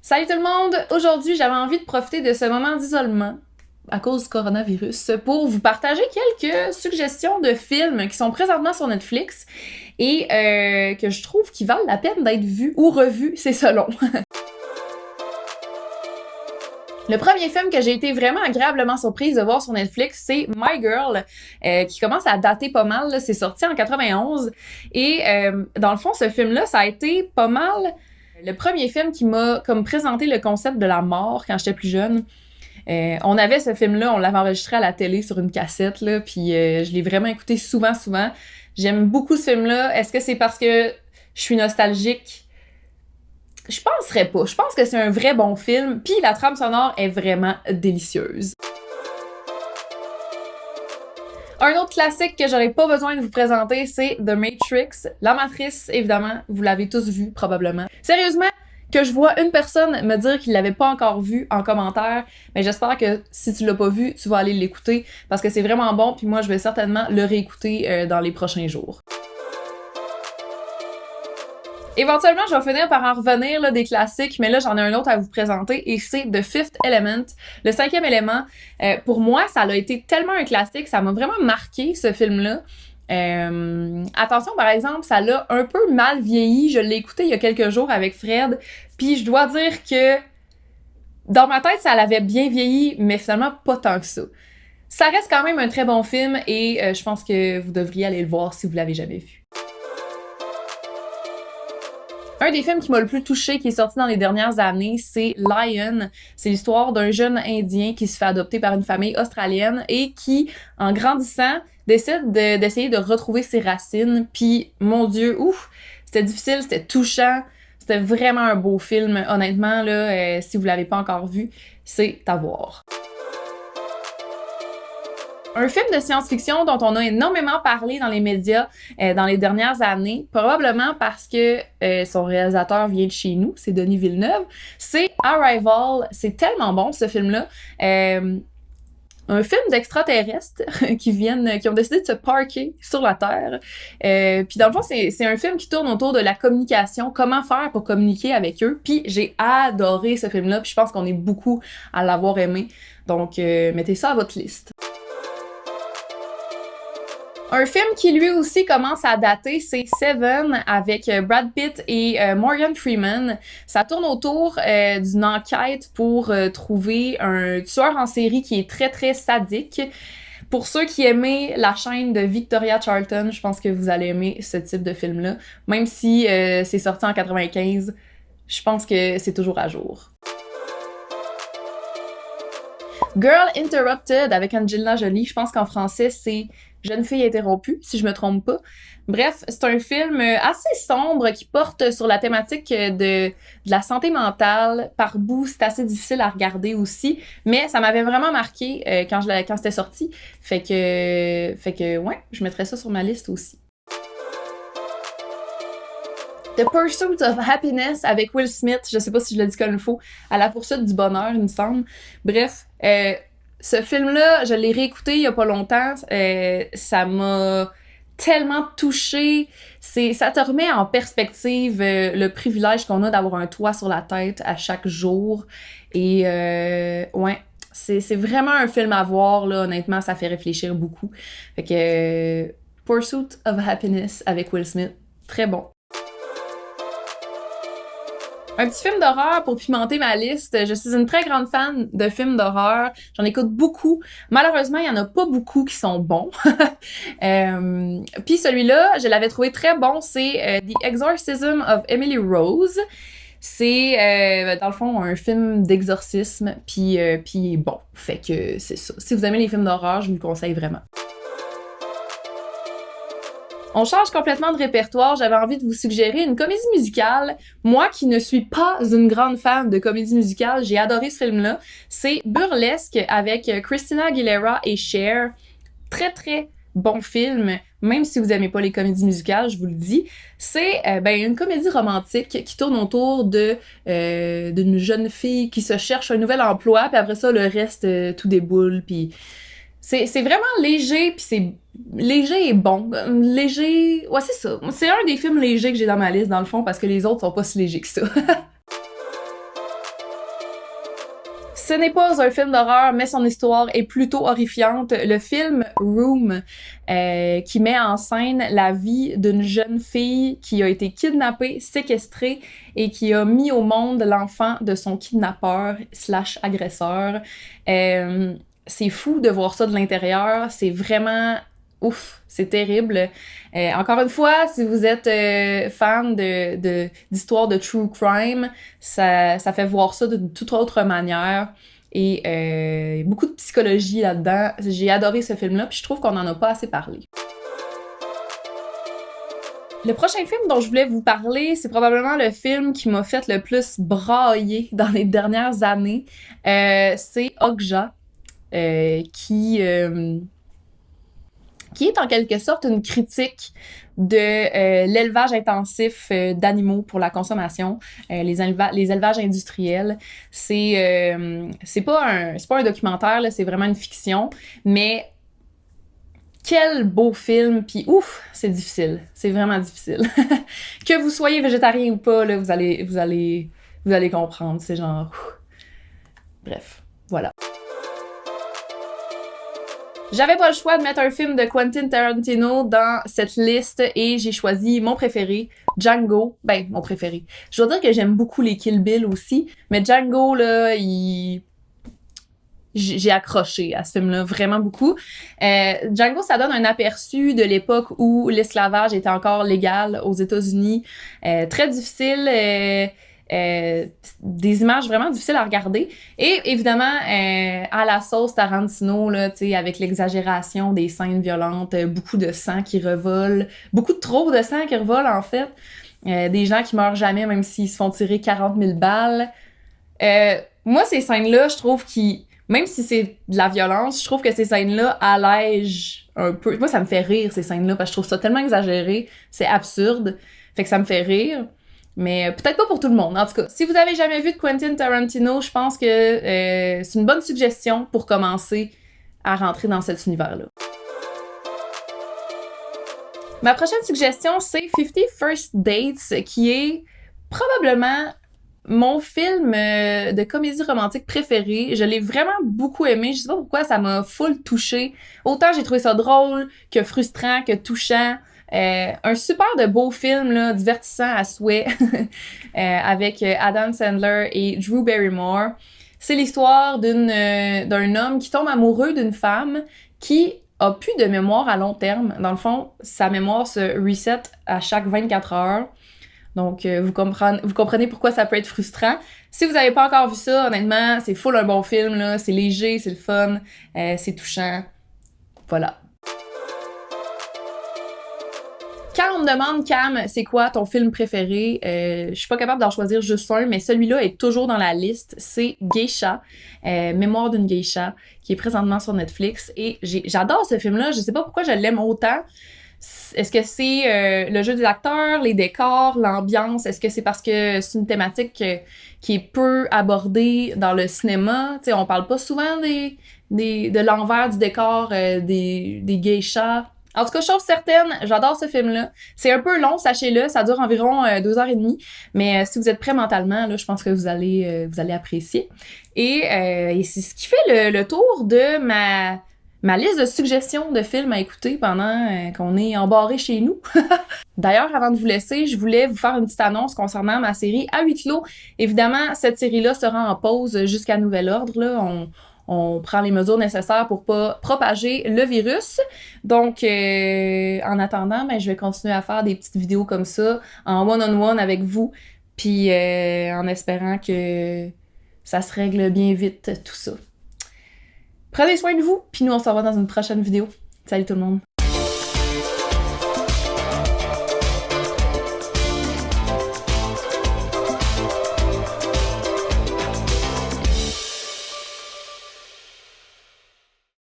Salut tout le monde! Aujourd'hui, j'avais envie de profiter de ce moment d'isolement à cause du coronavirus pour vous partager quelques suggestions de films qui sont présentement sur Netflix et que je trouve qui valent la peine d'être vus ou revus, c'est selon. Le premier film que j'ai été vraiment agréablement surprise de voir sur Netflix, c'est My Girl, qui commence à dater pas mal, là. C'est sorti en 91. Et dans le fond, ce film-là, ça a été pas mal le premier film qui m'a comme présenté le concept de la mort quand j'étais plus jeune. On avait ce film-là, on l'avait enregistré à la télé sur une cassette, là, puis je l'ai vraiment écouté souvent. J'aime beaucoup ce film-là. Est-ce que c'est parce que je suis nostalgique? Je penserais pas. Je pense que c'est un vrai bon film, puis la trame sonore est vraiment délicieuse. Un autre classique que j'aurais pas besoin de vous présenter, c'est The Matrix. La Matrice, évidemment, vous l'avez tous vu, probablement. Sérieusement, que je vois une personne me dire qu'il l'avait pas encore vu en commentaire, mais j'espère que si tu l'as pas vu, tu vas aller l'écouter, parce que c'est vraiment bon, puis moi, je vais certainement le réécouter dans les prochains jours. Éventuellement, je vais finir par en revenir là, des classiques, mais là, j'en ai un autre à vous présenter et c'est The Fifth Element, le cinquième élément. Pour moi, ça a été tellement un classique, ça m'a vraiment marqué, ce film-là. Attention, par exemple, ça l'a un peu mal vieilli. Je l'ai écouté il y a quelques jours avec Fred, puis je dois dire que dans ma tête, ça l'avait bien vieilli, mais finalement, pas tant que ça. Ça reste quand même un très bon film et je pense que vous devriez aller le voir si vous l'avez jamais vu. Un des films qui m'a le plus touchée, qui est sorti dans les dernières années, c'est Lion. C'est l'histoire d'un jeune Indien qui se fait adopter par une famille australienne et qui, en grandissant, décide d'essayer de retrouver ses racines. Puis, mon Dieu, ouf, c'était difficile, c'était touchant. C'était vraiment un beau film. Honnêtement, là, si vous l'avez pas encore vu, c'est à voir. Un film de science-fiction dont on a énormément parlé dans les médias dans les dernières années, probablement parce que son réalisateur vient de chez nous, c'est Denis Villeneuve, c'est Arrival. C'est tellement bon, ce film-là. Un film d'extraterrestres qui ont décidé de se parker sur la Terre. Puis dans le fond, c'est un film qui tourne autour de la communication, comment faire pour communiquer avec eux. Puis j'ai adoré ce film-là, puis je pense qu'on est beaucoup à l'avoir aimé. Donc mettez ça à votre liste. Un film qui lui aussi commence à dater, c'est Seven avec Brad Pitt et Morgan Freeman. Ça tourne autour d'une enquête pour trouver un tueur en série qui est très très sadique. Pour ceux qui aimaient la chaîne de Victoria Charlton, je pense que vous allez aimer ce type de film-là. Même si c'est sorti en 95, je pense que c'est toujours à jour. Girl Interrupted avec Angelina Jolie, je pense qu'en français c'est Jeune fille interrompue, si je me trompe pas. Bref, c'est un film assez sombre qui porte sur la thématique de la santé mentale. Par bout, c'est assez difficile à regarder aussi, mais ça m'avait vraiment marqué quand c'était sorti. Fait que ouais, je mettrais ça sur ma liste aussi. The Pursuit of Happiness avec Will Smith, je sais pas si je le dis comme il faut, à la poursuite du bonheur, il me semble. Bref, ce film-là, je l'ai réécouté il y a pas longtemps, ça m'a tellement touchée. Ça te remet en perspective le privilège qu'on a d'avoir un toit sur la tête à chaque jour. Et ouais, c'est vraiment un film à voir, là, honnêtement, ça fait réfléchir beaucoup. Fait que Pursuit of Happiness avec Will Smith, très bon. Un petit film d'horreur pour pimenter ma liste. Je suis une très grande fan de films d'horreur. J'en écoute beaucoup. Malheureusement, il y en a pas beaucoup qui sont bons. Puis celui-là, je l'avais trouvé très bon. C'est The Exorcism of Emily Rose. C'est, dans le fond, un film d'exorcisme. Puis bon, fait que c'est ça. Si vous aimez les films d'horreur, je vous le conseille vraiment. On change complètement de répertoire, j'avais envie de vous suggérer une comédie musicale. Moi qui ne suis pas une grande fan de comédie musicale, j'ai adoré ce film-là. C'est Burlesque avec Christina Aguilera et Cher. Très très bon film, même si vous aimez pas les comédies musicales, je vous le dis. C'est une comédie romantique qui tourne autour d'une jeune fille qui se cherche un nouvel emploi, puis après ça, le reste, tout déboule, puis... C'est vraiment léger, puis c'est léger et bon. Léger... Ouais, c'est ça. C'est un des films légers que j'ai dans ma liste, dans le fond, parce que les autres sont pas si légers que ça. Ce n'est pas un film d'horreur, mais son histoire est plutôt horrifiante. Le film Room, qui met en scène la vie d'une jeune fille qui a été kidnappée, séquestrée et qui a mis au monde l'enfant de son kidnappeur / agresseur. C'est fou de voir ça de l'intérieur. C'est vraiment... Ouf, c'est terrible. Encore une fois, si vous êtes fan d'histoires de true crime, ça fait voir ça d'une toute autre manière. Et beaucoup de psychologie là-dedans. J'ai adoré ce film-là, puis je trouve qu'on n'en a pas assez parlé. Le prochain film dont je voulais vous parler, c'est probablement le film qui m'a fait le plus brailler dans les dernières années. C'est Okja, qui est en quelque sorte une critique de l'élevage intensif d'animaux pour la consommation, les élevages industriels. C'est pas un documentaire, là, c'est vraiment une fiction, mais quel beau film, puis ouf, c'est difficile, c'est vraiment difficile. Que vous soyez végétarien ou pas, là, vous allez comprendre, c'est genre... Bref, voilà. J'avais pas le choix de mettre un film de Quentin Tarantino dans cette liste et j'ai choisi mon préféré, Django. Ben, mon préféré. Je dois dire que j'aime beaucoup les Kill Bill aussi, mais Django, là, j'ai accroché à ce film-là vraiment beaucoup. Django, ça donne un aperçu de l'époque où l'esclavage était encore légal aux États-Unis. Très difficile... des images vraiment difficiles à regarder. Et évidemment, à la sauce Tarantino, là, avec l'exagération des scènes violentes, beaucoup de sang qui revole, beaucoup de trop de sang qui revole, en fait. Des gens qui meurent jamais, même s'ils se font tirer 40 000 balles. Moi, ces scènes-là, je trouve qu'ils... Même si c'est de la violence, je trouve que ces scènes-là allègent un peu. Moi, ça me fait rire, ces scènes-là, parce que je trouve ça tellement exagéré. C'est absurde. Fait que ça me fait rire. Mais peut-être pas pour tout le monde. En tout cas, si vous avez jamais vu de Quentin Tarantino, je pense que c'est une bonne suggestion pour commencer à rentrer dans cet univers-là. Ma prochaine suggestion, c'est 50 First Dates, qui est probablement mon film de comédie romantique préféré. Je l'ai vraiment beaucoup aimé. Je sais pas pourquoi, ça m'a full touchée. Autant j'ai trouvé ça drôle, que frustrant, que touchant. Un super de beau film, là, divertissant à souhait, avec Adam Sandler et Drew Barrymore. C'est l'histoire d'un homme qui tombe amoureux d'une femme qui a plus de mémoire à long terme. Dans le fond, sa mémoire se reset à chaque 24 heures. Donc, vous comprenez pourquoi ça peut être frustrant. Si vous n'avez pas encore vu ça, honnêtement, c'est full un bon film, là. C'est léger, c'est le fun, c'est touchant. Voilà. Quand on me demande, Cam, c'est quoi ton film préféré, je suis pas capable d'en choisir juste un, mais celui-là est toujours dans la liste. C'est Geisha, Mémoire d'une geisha, qui est présentement sur Netflix. Et j'adore ce film-là. Je sais pas pourquoi je l'aime autant. Est-ce que c'est le jeu des acteurs, les décors, l'ambiance? Est-ce que c'est parce que c'est une thématique qui est peu abordée dans le cinéma? T'sais, on parle pas souvent de l'envers du décor des geishas. En tout cas, chose certaine, j'adore ce film-là. C'est un peu long, sachez-le, ça dure environ 2h30, mais si vous êtes prêt mentalement, là, je pense que vous allez apprécier. Et c'est ce qui fait le tour de ma liste de suggestions de films à écouter pendant qu'on est embarré chez nous. D'ailleurs, avant de vous laisser, je voulais vous faire une petite annonce concernant ma série à huis clos. Évidemment, cette série-là sera en pause jusqu'à nouvel ordre, là. On prend les mesures nécessaires pour pas propager le virus. Donc, en attendant, ben, je vais continuer à faire des petites vidéos comme ça, en one-on-one avec vous, puis en espérant que ça se règle bien vite, tout ça. Prenez soin de vous, puis nous, on se revoit dans une prochaine vidéo. Salut tout le monde!